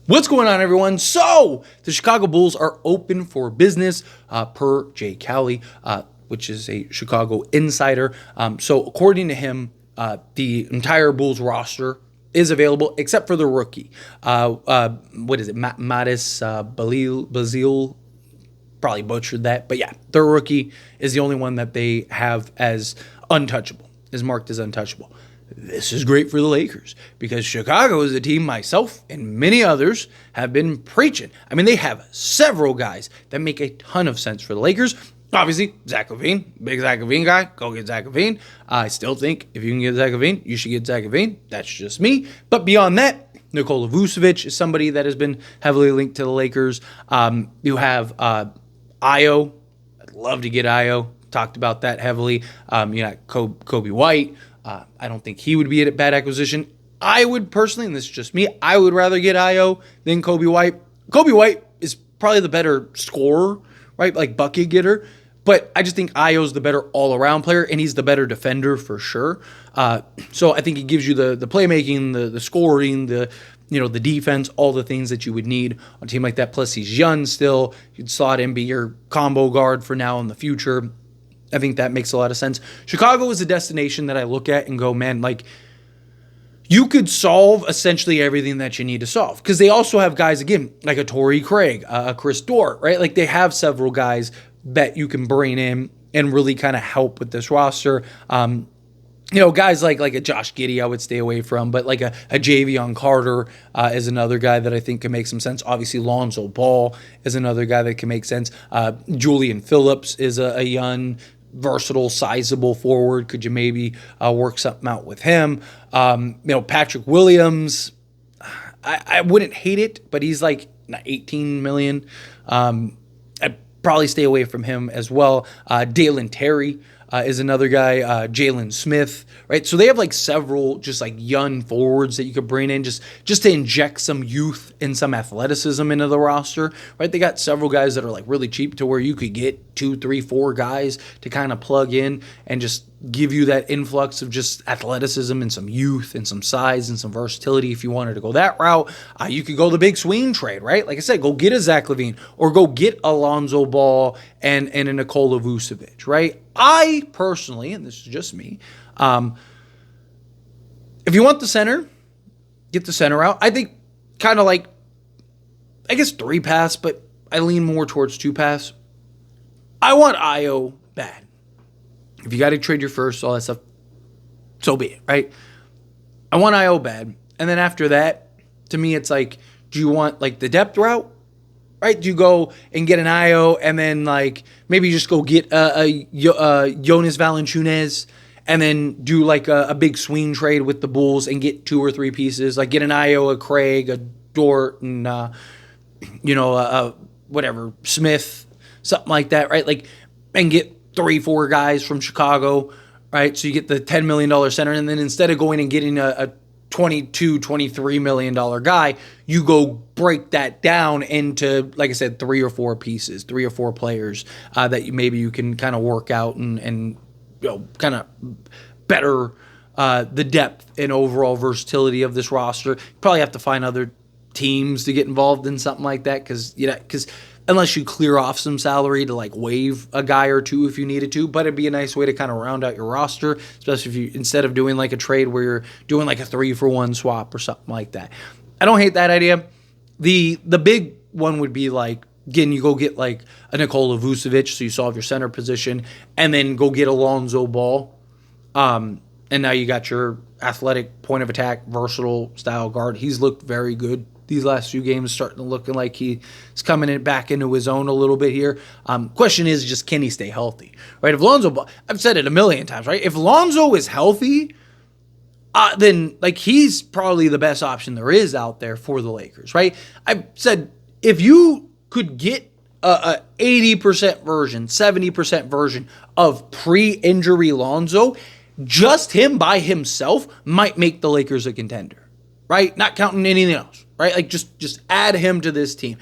What's going on, everyone? So, the Chicago Bulls are open for business per Jay Cowley, which is a Chicago insider. So, according to him, the entire Bulls roster is available except for the rookie. What is it? Mattis Bazile. Probably butchered that. But yeah, their rookie is the only one that they have as untouchable, is marked as untouchable. This is great for the Lakers because Chicago is a team myself and many others have been preaching. I mean, they have several guys that make a ton of sense for the Lakers. Obviously, Zach LaVine, big Zach LaVine guy, go get Zach LaVine. I still think if you can get Zach LaVine, you should get Zach LaVine. That's just me. But beyond that, Nikola Vucevic is somebody that has been heavily linked to the Lakers. You have Ayo. I'd love to get Ayo. Talked about that heavily. You got Kobe White. I don't think he would be a bad acquisition. I would personally, and this is just me, I would rather get Ayo than Kobe White. Kobe White is probably the better scorer, right? Like bucket getter. But I just think Ayo's the better all-around player, and he's the better defender for sure. So I think he gives you the playmaking, the scoring, the defense, all the things that you would need on a team like that. Plus, he's young still. You'd slot him, be your combo guard for now in the future. I think that makes a lot of sense. Chicago is a destination that I look at and go, man, like, you could solve essentially everything that you need to solve. Because they also have guys, again, like a Torrey Craig, a Chris Dort, right? Like, they have several guys that you can bring in and really kind of help with this roster. Guys like a Josh Giddey I would stay away from, but like a Javion Carter is another guy that I think can make some sense. Obviously, Lonzo Ball is another guy that can make sense. Julian Phillips is a young, versatile, sizable forward. Could you maybe work something out with him? Patrick Williams, I wouldn't hate it, but he's like $18 million. I'd probably stay away from him as well. Dalen Terry is another guy, Jalen Smith, right? So they have like several just like young forwards that you could bring in just to inject some youth and some athleticism into the roster, right? They got several guys that are like really cheap to where you could get 2, 3, 4 guys to kind of plug in and just give you that influx of just athleticism and some youth and some size and some versatility. If you wanted to go that route, you could go the big swing trade, right? Like I said, go get a Zach LaVine or go get a Lonzo Ball and a Nikola Vucevic, right? I personally, and this is just me, if you want the center, get the center out. I think kind of like, I guess 3 pass, but I lean more towards 2 pass. I want Ayo bad. If you got to trade your first, all that stuff, so be it, right? I want Ayo bad. And then after that, to me, it's like, do you want like the depth route? Right? Do you go and get an Ayo and then like maybe just go get a Jonas Valanciunas and then do like a big swing trade with the Bulls and get 2 or 3 pieces, like get an Ayo, a Craig, a Dort, and whatever, Smith, something like that, right? Like, and get 3, 4 guys from Chicago, right? So you get the $10 million center, and then instead of going and getting a $22, $23 million guy, you go break that down into, like I said, 3 or 4 pieces, 3 or 4 players that you can kind of work out and kind of better the depth and overall versatility of this roster. You probably have to find other teams to get involved in something like that because unless you clear off some salary to like waive a guy or 2 if you needed to, but it'd be a nice way to kind of round out your roster, especially if you, instead of doing like a trade where you're doing like a 3-for-1 swap or something like that. I don't hate that idea. The big one would be like, again, you go get like a Nikola Vucevic, so you solve your center position, and then go get Lonzo Ball. And now you got your athletic point of attack, versatile style guard. He's looked very good these last few games, starting to looking like he's coming back into his own a little bit here. Question is just, can he stay healthy, right? If Lonzo, I've said it a million times, right? If Lonzo is healthy, then like he's probably the best option there is out there for the Lakers, right? I've said if you could get a 80% version, 70% version of pre-injury Lonzo, just him by himself might make the Lakers a contender, right? Not counting anything else. Right? Like just add him to this team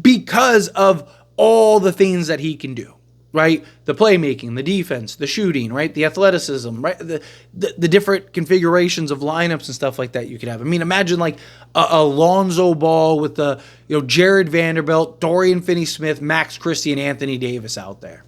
because of all the things that he can do. right? The playmaking, the defense, the shooting, right? The athleticism, right? The different configurations of lineups and stuff like that you could have. I mean, imagine like a Lonzo Ball with the, Jared Vanderbilt, Dorian Finney-Smith, Max Christie, and Anthony Davis out there.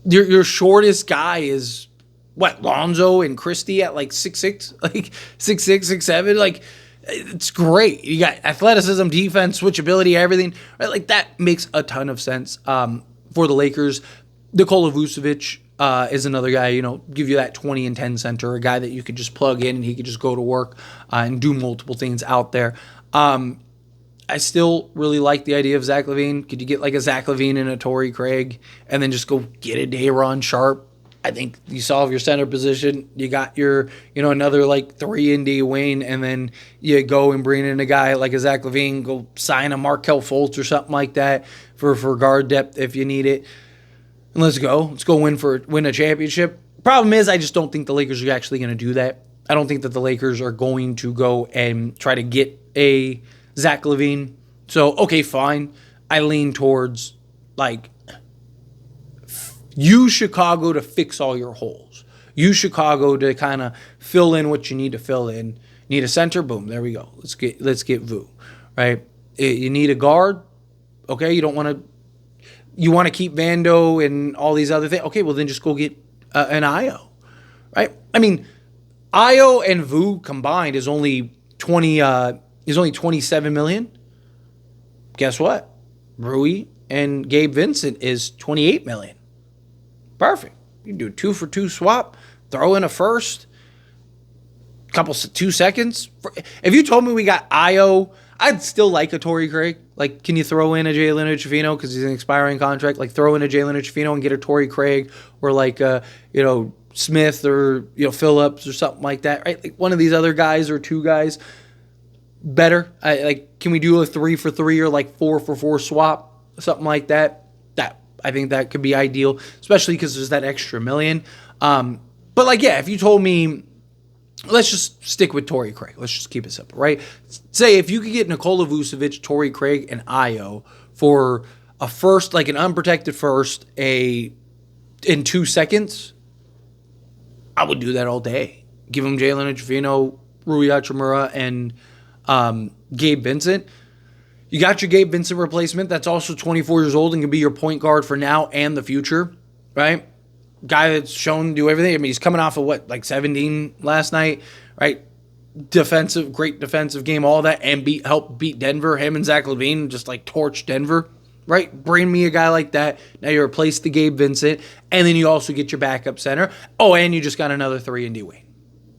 Your shortest guy is what, Lonzo and Christie at like 6'6", like 6'6", 6'7", like it's great. You got athleticism, defense, switchability, everything, right? Like that makes a ton of sense for the Lakers. Nikola Vucevic is another guy, give you that 20 and 10 center, a guy that you could just plug in and he could just go to work and do multiple things out there. I still really like the idea of Zach LaVine. Could you get like a Zach LaVine and a Torrey Craig and then just go get a Day'Ron Sharpe? I think you solve your center position. You got your, another like 3 in D Wayne, and then you go and bring in a guy like a Zach LaVine, go sign a Markelle Fultz or something like that for guard depth if you need it. And let's go. Let's go win a championship. Problem is, I just don't think the Lakers are actually going to do that. I don't think that the Lakers are going to go and try to get a Zach LaVine. So, okay, fine. I lean towards like, use Chicago to fix all your holes. Use Chicago to kind of fill in what you need to fill in. Need a center? Boom, there we go. Let's get Vu, right? You need a guard? Okay, you want to keep Vando and all these other things? Okay, well then just go get an Io, right? I mean, Io and Vu combined is only 27 million. Guess what? Rui and Gabe Vincent is 28 million. Perfect. You can do a 2-for-2 swap, throw in a first, 2 seconds. If you told me we got Io, I'd still like a Torrey Craig. Like, can you throw in a Jalen Hood-Schifino because he's an expiring contract? Like, throw in a Jalen Hood-Schifino and get a Torrey Craig, or like Smith or Phillips or something like that, right? Like one of these other guys or 2 guys. Better. Can we do a 3-for-3 or like 4-for-4 swap, something like that? I think that could be ideal, especially because there's that extra million. But if you told me, let's just stick with Torrey Craig. Let's just keep it simple, right? Say if you could get Nikola Vucevic, Torrey Craig, and Io for a first, like an unprotected first, in 2 seconds, I would do that all day. Give him Jalen Hood-Schifino, Rui Hachimura, and Gabe Vincent. You got your Gabe Vincent replacement that's also 24 years old and can be your point guard for now and the future, right? Guy that's shown to do everything. I mean, he's coming off of 17 last night, right? Great defensive game, all that, and help beat Denver. Him and Zach LaVine just torch Denver, right? Bring me a guy like that. Now you replace the Gabe Vincent, and then you also get your backup center. Oh, and you just got another 3 in D Wayne.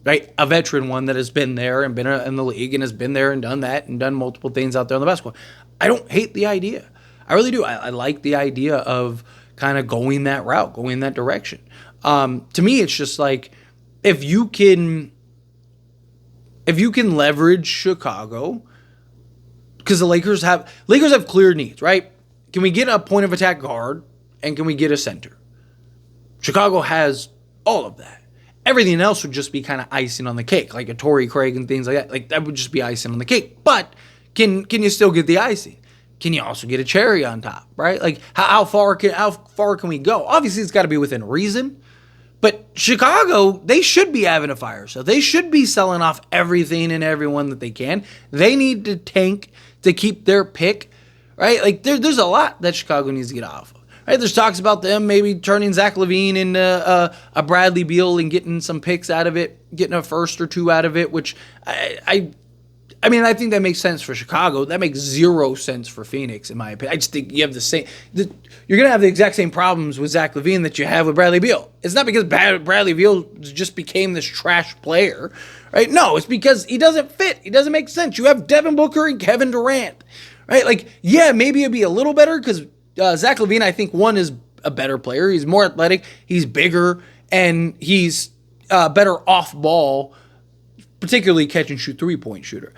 Right, a veteran one that has been there and been in the league and has been there and done that and done multiple things out there on the basketball. I don't hate the idea. I really do. I like the idea of kind of going that route, going that direction. To me, it's just like if you can leverage Chicago, because the Lakers have clear needs, right? Can we get a point of attack guard and can we get a center? Chicago has all of that. Everything else would just be kind of icing on the cake, like a Torrey Craig and things like that. Like that would just be icing on the cake. But can you still get the icing? Can you also get a cherry on top, right? Like how far can we go? Obviously, it's got to be within reason. But Chicago, they should be having a fire sale. They should be selling off everything and everyone that they can. They need to tank to keep their pick, right? Like there's a lot that Chicago needs to get off of. Right, there's talks about them maybe turning Zach LaVine into a Bradley Beal and getting some picks out of it, getting a first or 2 out of it, which I think that makes sense for Chicago. That makes 0 sense for Phoenix, in my opinion. I just think you have you're going to have the exact same problems with Zach LaVine that you have with Bradley Beal. It's not because Bradley Beal just became this trash player, right? No, it's because he doesn't fit. He doesn't make sense. You have Devin Booker and Kevin Durant, right? Maybe it'd be a little better because Zach LaVine, I think, one, is a better player. He's more athletic. He's bigger, and he's better off ball, particularly catch and shoot 3-point shooter.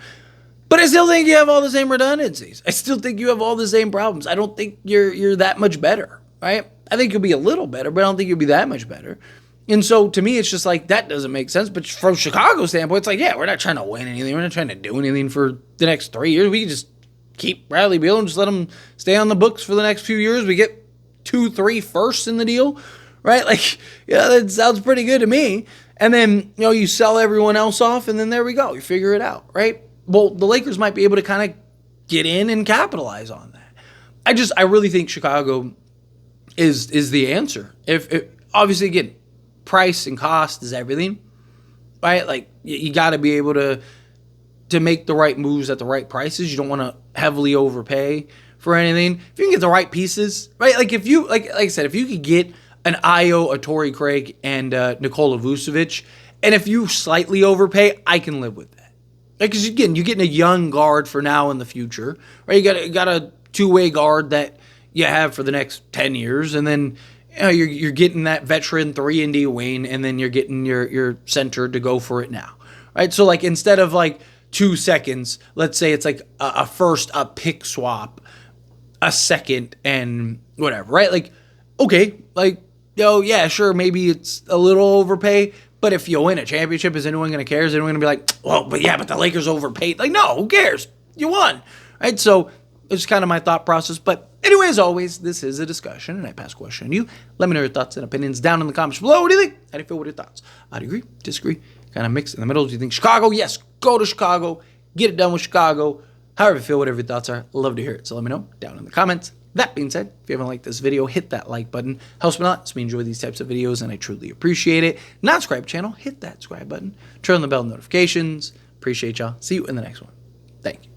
But I still think you have all the same redundancies. I still think you have all the same problems. I don't think you're that much better, right? I think you'll be a little better, but I don't think you'll be that much better. And so to me, it's just that doesn't make sense. But from Chicago's standpoint, it's we're not trying to win anything. We're not trying to do anything for the next 3 years. We can just keep Bradley Beal and just let him stay on the books for the next few years. We get 2, 3 firsts in the deal, right? Like, yeah, that sounds pretty good to me. And then, you sell everyone else off, and then there we go. You figure it out, right? Well, the Lakers might be able to kind of get in and capitalize on that. I really think Chicago is the answer. If obviously, again, price and cost is everything, right? Like, you got to be able to make the right moves at the right prices. You don't want to heavily overpay for anything. If you can get the right pieces, right? Like, if you, like I said, if you could get an Ayo, a Torrey Craig, and Nikola Vucevic, and if you slightly overpay, I can live with that. Because, again, you're getting a young guard for now and the future, right? You got a two-way guard that you have for the next 10 years, and then you're getting that veteran 3-and-D Wayne, and then you're getting your center to go for it now, right? So, like, instead of, like, 2 seconds, let's say it's like a first, a pick swap, a second, and whatever, right? Like, okay, like, yeah, sure, maybe it's a little overpay, but if you win a championship, is anyone going to care? Is anyone going to be like, well, but the Lakers overpaid? Like, no, who cares? You won, right? So it's kind of my thought process. But anyway, as always, this is a discussion, and I pass the question to you. Let me know your thoughts and opinions down in the comments below. What do you think? How do you feel with your thoughts? Do you agree? Disagree? Kind of mix in the middle? Do you think Chicago? Yes, go to Chicago. Get it done with Chicago. However you feel, whatever your thoughts are, love to hear it. So let me know down in the comments. That being said, if you haven't liked this video, hit that like button. Helps me a lot. Lets me enjoy these types of videos, and I truly appreciate it. Not subscribe channel, hit that subscribe button. Turn on the bell notifications. Appreciate y'all. See you in the next one. Thank you.